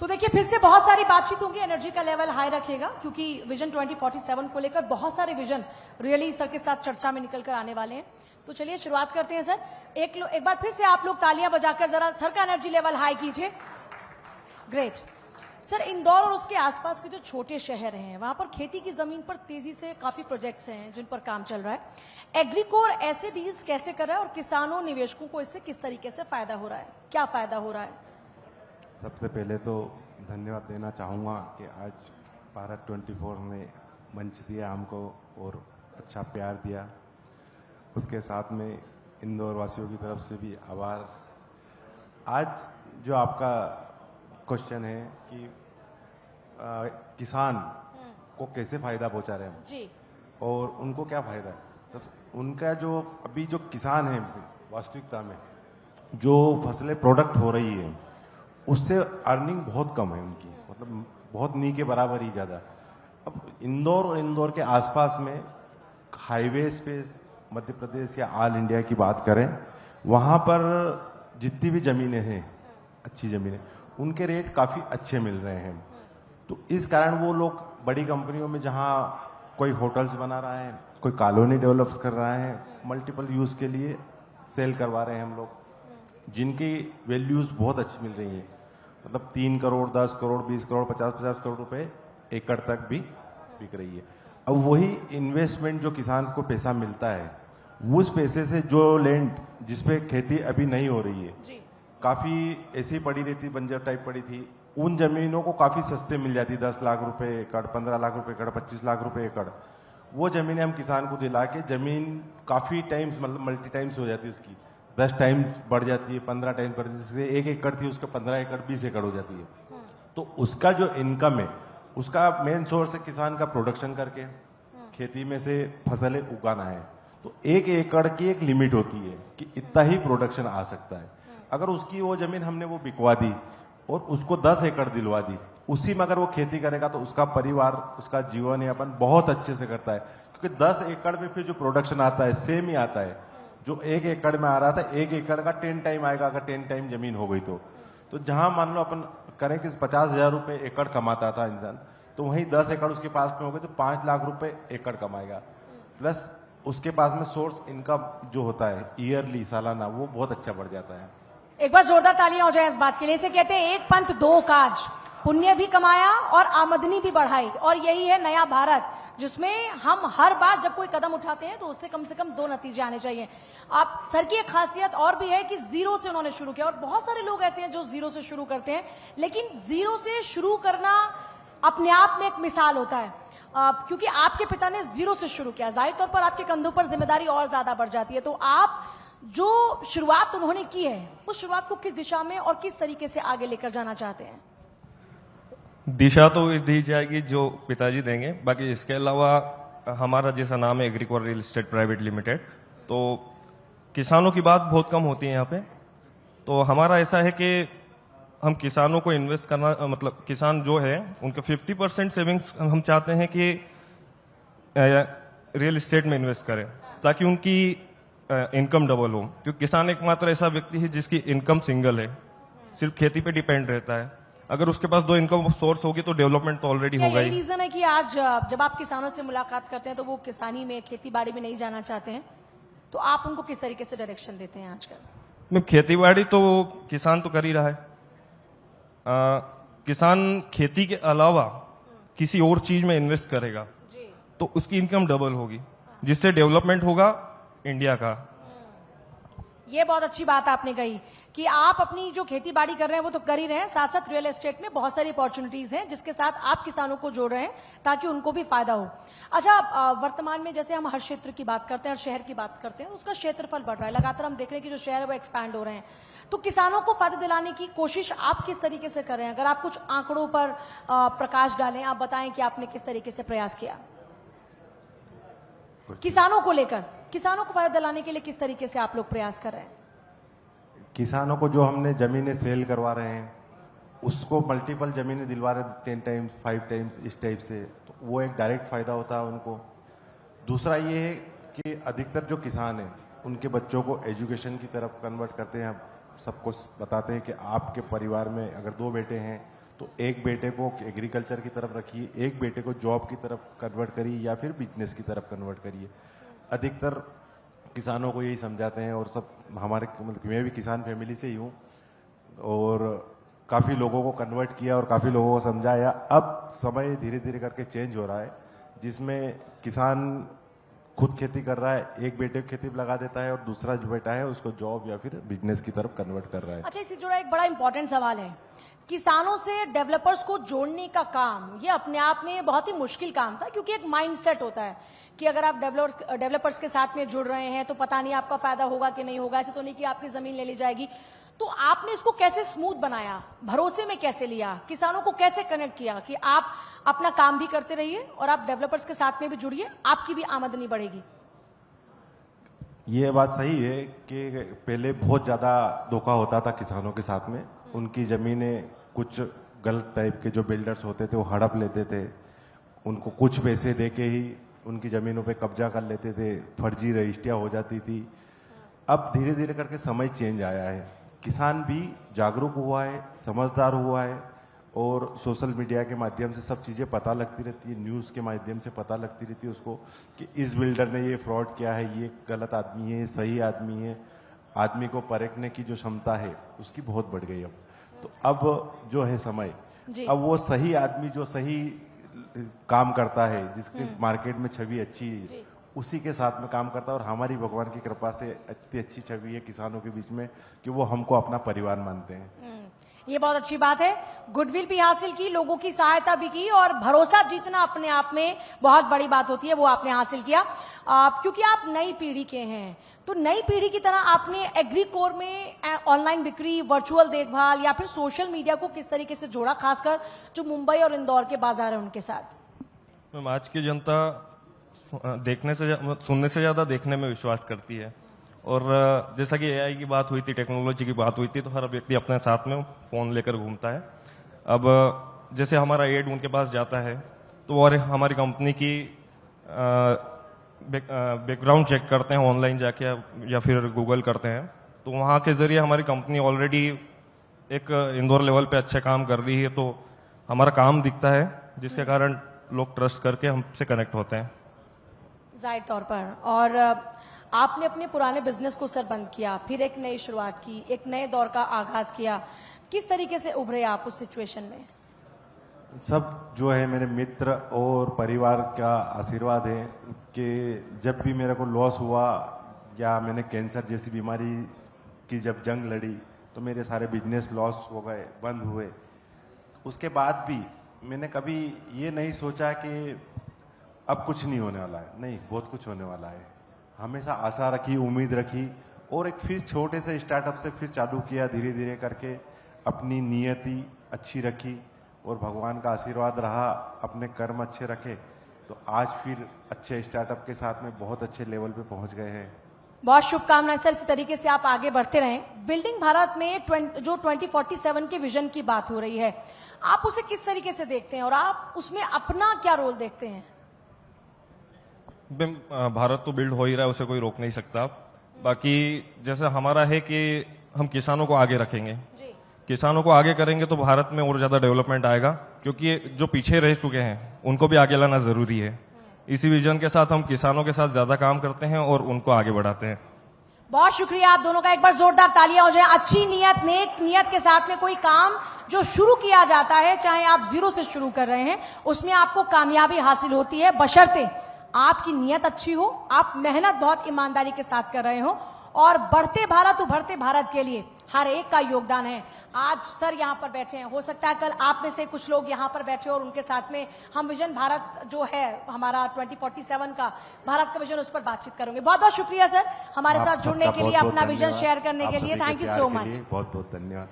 तो देखिए फिर से बहुत सारी बातचीत होगी, एनर्जी का लेवल हाई रखेगा क्योंकि विजन 2047 को लेकर बहुत सारे विजन रियली सर के साथ चर्चा में निकल कर आने वाले हैं। तो चलिए शुरुआत करते हैं सर। एक बार फिर से आप लोग तालियां बजाकर जरा सर का एनर्जी लेवल हाई कीजिए। ग्रेट सर, इंदौर और उसके आसपास के जो छोटे शहर हैं वहां पर खेती की जमीन पर तेजी से काफी प्रोजेक्ट्स हैं जिन पर काम चल रहा है। एग्रीकोर ऐसे डील्स कैसे कर रहा है और किसानों निवेशकों को इससे किस तरीके से फायदा हो रहा है, क्या फायदा हो रहा है? सबसे पहले तो धन्यवाद देना चाहूँगा कि आज भारत 24 ने मंच दिया हमको और अच्छा प्यार दिया। उसके साथ में इंदौर वासियों की तरफ से भी आभार। आज जो आपका क्वेश्चन है कि किसान को कैसे फायदा पहुंचा रहे हैं जी, और उनको क्या फायदा है, उनका जो अभी जो किसान है वास्तविकता में जो फसलें प्रोडक्ट हो रही है उससे अर्निंग बहुत कम है उनकी, मतलब बहुत नी के बराबर ही ज़्यादा। अब इंदौर और इंदौर के आसपास में हाईवेज पे मध्य प्रदेश या ऑल इंडिया की बात करें, वहाँ पर जितनी भी ज़मीनें हैं अच्छी ज़मीनें, उनके रेट काफ़ी अच्छे मिल रहे हैं। तो इस कारण वो लोग बड़ी कंपनियों में जहाँ कोई होटल्स बना रहा है, कोई कॉलोनी डेवलप कर रहा है, मल्टीपल यूज़ के लिए सेल करवा रहे हैं हम लोग, जिनकी वैल्यूज़ बहुत अच्छी मिल रही हैं। मतलब 3 करोड़ 10 करोड़ 20 करोड़ 50-50 करोड़ रुपए एकड़ तक भी बिक रही है। अब वही इन्वेस्टमेंट जो किसान को पैसा मिलता है, उस पैसे से जो लैंड जिसपे खेती अभी नहीं हो रही है, काफ़ी ऐसी पड़ी रहती, बंजर टाइप पड़ी थी, उन जमीनों को काफ़ी सस्ते मिल जाती, 10 लाख रुपए एकड़, 15 लाख रुपए एकड़, 25 लाख रुपए एकड़। वो जमीनें हम किसान को दिला के जमीन काफ़ी टाइम्स, मतलब मल्टी टाइम्स हो जाती है उसकी, 10 टाइम बढ़ जाती है, 15 टाइम बढ़ जाती है। 1 एकड़ थी उसका 15 एकड़ 20 एकड़ हो जाती है। तो उसका जो इनकम है, उसका मेन सोर्स है किसान का प्रोडक्शन करके खेती में से फसलें उगाना है। तो 1 एकड़ की एक लिमिट होती है कि इतना ही प्रोडक्शन आ सकता है। अगर उसकी वो जमीन हमने वो बिकवा दी और उसको 10 एकड़ दिलवा दी, उसी में अगर वो खेती करेगा तो उसका परिवार, उसका जीवन यापन बहुत अच्छे से करता है, क्योंकि 10 एकड़ में फिर जो प्रोडक्शन आता है सेम ही आता है जो 1 एकड़ में आ रहा था। 1 एकड़ का 10 टाइम आएगा अगर 10 टाइम जमीन हो गई तो जहां मान लो अपन करें कि 50,000 रुपए एकड़ कमाता था इंसान, तो वहीं 10 एकड़ उसके पास में हो गए तो 5 लाख रुपए एकड़ कमाएगा। प्लस उसके पास में सोर्स इनकम जो होता है ईयरली, सालाना, वो बहुत अच्छा बढ़ जाता है। एक बार जोरदार तालियां हो जाए इस बात के लिए। इसे कहते हैं एक पंथ दो काज, पुण्य भी कमाया और आमदनी भी बढ़ाई। और यही है नया भारत, जिसमें हम हर बार जब कोई कदम उठाते हैं तो उससे कम से कम 2 नतीजे आने चाहिए। आप सर की एक खासियत और भी है कि जीरो से उन्होंने शुरू किया, और बहुत सारे लोग ऐसे हैं जो जीरो से शुरू करते हैं, लेकिन जीरो से शुरू करना अपने आप में एक मिसाल होता है। क्योंकि आपके पिता ने जीरो से शुरू किया, जाहिर तौर पर आपके कंधों पर जिम्मेदारी और ज्यादा बढ़ जाती है। तो आप जो शुरुआत उन्होंने की है, उस शुरुआत को किस दिशा में और किस तरीके से आगे लेकर जाना चाहते हैं? दिशा तो दी जाएगी जो पिताजी देंगे। बाकी इसके अलावा हमारा जैसा नाम है एग्रीकोर रियल एस्टेट प्राइवेट लिमिटेड, तो किसानों की बात बहुत कम होती है यहाँ पे। तो हमारा ऐसा है कि हम किसानों को इन्वेस्ट करना, मतलब किसान जो है उनके 50% सेविंग्स हम चाहते हैं कि रियल एस्टेट में इन्वेस्ट करें ताकि उनकी इनकम डबल हो। क्योंकि किसान एकमात्र ऐसा व्यक्ति है जिसकी इनकम सिंगल है, सिर्फ खेती पे डिपेंड रहता है। अगर उसके पास 2 इनकम सोर्स होगी तो डेवलपमेंट तो ऑलरेडी होगा ही। रीजन है कि आज जब आप किसानों से मुलाकात करते हैं तो वो किसानी में, खेती बाड़ी में नहीं जाना चाहते हैं, तो आप उनको किस तरीके से डायरेक्शन देते हैं आजकल? खेती बाड़ी तो किसान तो कर ही रहा है। किसान खेती के अलावा किसी और चीज में इन्वेस्ट करेगा तो उसकी इनकम डबल होगी, जिससे डेवलपमेंट होगा इंडिया का। ये बहुत अच्छी बात आपने कही कि आप अपनी जो खेती बाड़ी कर रहे हैं वो तो कर ही रहे हैं, साथ साथ रियल एस्टेट में बहुत सारी अपॉर्चुनिटीज हैं जिसके साथ आप किसानों को जोड़ रहे हैं ताकि उनको भी फायदा हो। अच्छा, वर्तमान में जैसे हम हर क्षेत्र की बात करते हैं, हर शहर की बात करते हैं, उसका क्षेत्रफल बढ़ रहा है लगातार। हम देख रहे हैं कि जो शहर है वो एक्सपैंड हो रहे हैं। तो किसानों को फायदा दिलाने की कोशिश आप किस तरीके से कर रहे हैं? अगर आप कुछ आंकड़ों पर प्रकाश डालें, आप बताएं कि आपने किस तरीके से प्रयास किया किसानों को लेकर, किसानों को फायदा दिलाने के लिए किस तरीके से आप लोग प्रयास कर रहे हैं? किसानों को जो हमने जमीनें सेल करवा रहे हैं उसको मल्टीपल जमीनें दिलवा रहे हैं, 10 टाइम्स 5 टाइम्स इस टाइप से, तो वो एक डायरेक्ट फायदा होता है उनको। दूसरा ये है कि अधिकतर जो किसान हैं उनके बच्चों को एजुकेशन की तरफ कन्वर्ट करते हैं। सबको बताते हैं कि आपके परिवार में अगर 2 बेटे हैं तो एक बेटे को एग्रीकल्चर की तरफ रखिए, एक बेटे को जॉब की तरफ कन्वर्ट करिए या फिर बिजनेस की तरफ कन्वर्ट करिए। अधिकतर किसानों को यही समझाते हैं, और सब हमारे मतलब मैं भी किसान फैमिली से ही हूँ, और काफ़ी लोगों को कन्वर्ट किया और काफ़ी लोगों को समझाया। अब समय धीरे धीरे करके चेंज हो रहा है, जिसमें किसान खुद खेती कर रहा है, एक बेटे को खेती पे लगा देता है और दूसरा जो बेटा है उसको जॉब या फिर बिजनेस की तरफ कन्वर्ट कर रहा है। अच्छा, इससे जुड़ा एक बड़ा इंपॉर्टेंट सवाल है, किसानों से डेवलपर्स को जोड़ने का काम, ये अपने आप में बहुत ही मुश्किल काम था, क्योंकि एक माइंडसेट होता है कि अगर आप डेवलपर्स के साथ में जुड़ रहे हैं तो पता नहीं आपका फायदा होगा कि नहीं होगा, ऐसे तो नहीं कि आपकी जमीन ले ली जाएगी। तो आपने इसको कैसे स्मूथ बनाया, भरोसे में कैसे लिया, किसानों को कैसे कनेक्ट किया कि आप अपना काम भी करते रहिए और आप डेवलपर्स के साथ में भी जुड़िए, आपकी भी आमदनी बढ़ेगी? ये बात सही है कि पहले बहुत ज़्यादा धोखा होता था किसानों के साथ में। उनकी ज़मीनें कुछ गलत टाइप के जो बिल्डर्स होते थे वो हड़प लेते थे, उनको कुछ पैसे दे के ही उनकी ज़मीनों पे कब्जा कर लेते थे, फर्जी रजिस्ट्रियाँ हो जाती थी। अब धीरे धीरे करके समय चेंज आया है, किसान भी जागरूक हुआ है, समझदार हुआ है, और सोशल मीडिया के माध्यम से सब चीज़ें पता लगती रहती है, न्यूज़ के माध्यम से पता लगती रहती है उसको कि इस बिल्डर ने ये फ्रॉड किया है, ये गलत आदमी है, ये सही आदमी है। आदमी को परखने की जो क्षमता है उसकी बहुत बढ़ गई अब। तो अब जो है समय, अब वो सही आदमी जो सही काम करता है, जिसकी मार्केट में छवि अच्छी है, उसी के साथ में काम करता है। और हमारी भगवान की कृपा से इतनी अच्छी छवि है किसानों के बीच में कि वो हमको अपना परिवार मानते हैं। ये बहुत अच्छी बात है, गुडविल भी हासिल की, लोगों की सहायता भी की, और भरोसा जीतना अपने आप में बहुत बड़ी बात होती है, वो आपने हासिल किया। क्योंकि आप नई पीढ़ी के हैं, तो नई पीढ़ी की तरह आपने एग्री कोर में ऑनलाइन बिक्री, वर्चुअल देखभाल या फिर सोशल मीडिया को किस तरीके से जोड़ा, खासकर जो मुंबई और इंदौर के बाजार है उनके साथ? मैम, आज की जनता देखने से सुनने से ज्यादा देखने में विश्वास करती है, और जैसा कि एआई की बात हुई थी, टेक्नोलॉजी की बात हुई थी, तो हर व्यक्ति अपने साथ में फोन लेकर घूमता है। अब जैसे हमारा एड उनके पास जाता है तो वो हमारी कंपनी की बैकग्राउंड चेक करते हैं ऑनलाइन जाके, या फिर गूगल करते हैं, तो वहाँ के जरिए हमारी कंपनी ऑलरेडी एक इंदौर लेवल पे अच्छा काम कर रही है, तो हमारा काम दिखता है, जिसके कारण लोग ट्रस्ट करके हमसे कनेक्ट होते हैं। जाहिर तौर पर। और आपने अपने पुराने बिजनेस को सर बंद किया, फिर एक नई शुरुआत की, एक नए दौर का आगाज किया, किस तरीके से उभरे आप उस सिचुएशन में? सब जो है मेरे मित्र और परिवार का आशीर्वाद है कि जब भी मेरे को लॉस हुआ या मैंने कैंसर जैसी बीमारी की जब जंग लड़ी, तो मेरे सारे बिजनेस लॉस हो गए, बंद हुए। उसके बाद भी मैंने कभी ये नहीं सोचा कि अब कुछ नहीं होने वाला है, नहीं, बहुत कुछ होने वाला है। हमेशा आशा रखी, उम्मीद रखी, और एक फिर छोटे से स्टार्टअप से फिर चालू किया, धीरे धीरे करके अपनी नियति अच्छी रखी और भगवान का आशीर्वाद रहा, अपने कर्म अच्छे रखे, तो आज फिर अच्छे स्टार्टअप के साथ में बहुत अच्छे लेवल पे पहुंच गए हैं। बहुत शुभकामनाएं सर, इस तरीके से आप आगे बढ़ते रहें। बिल्डिंग भारत में जो 2047 के विजन की बात हो रही है, आप उसे किस तरीके से देखते हैं और आप उसमें अपना क्या रोल देखते हैं? भारत तो बिल्ड हो ही रहा है, उसे कोई रोक नहीं सकता। बाकी जैसे हमारा है कि हम किसानों को आगे रखेंगे, किसानों को आगे करेंगे तो भारत में और ज्यादा डेवलपमेंट आएगा, क्योंकि जो पीछे रह चुके हैं उनको भी आगे लाना जरूरी है। इसी विजन के साथ हम किसानों के साथ ज्यादा काम करते हैं और उनको आगे बढ़ाते हैं। बहुत शुक्रिया आप दोनों का, एक बार जोरदार तालियां हो जाए। अच्छी नियत, नेक नियत के साथ में कोई काम जो शुरू किया जाता है, चाहे आप जीरो से शुरू कर रहे हैं, उसमें आपको कामयाबी हासिल होती है, बशर्ते आपकी नियत अच्छी हो, आप मेहनत बहुत ईमानदारी के साथ कर रहे हो, और बढ़ते भारत उभरते भारत के लिए हर एक का योगदान है। आज सर यहाँ पर बैठे हैं, हो सकता है कल आप में से कुछ लोग यहाँ पर बैठे और उनके साथ में हम विजन भारत जो है हमारा 2047 का भारत का विजन, उस पर बातचीत करेंगे। बहुत बहुत शुक्रिया सर हमारे साथ जुड़ने के लिए, अपना विजन शेयर करने के लिए। Thank you so much. बहुत बहुत धन्यवाद।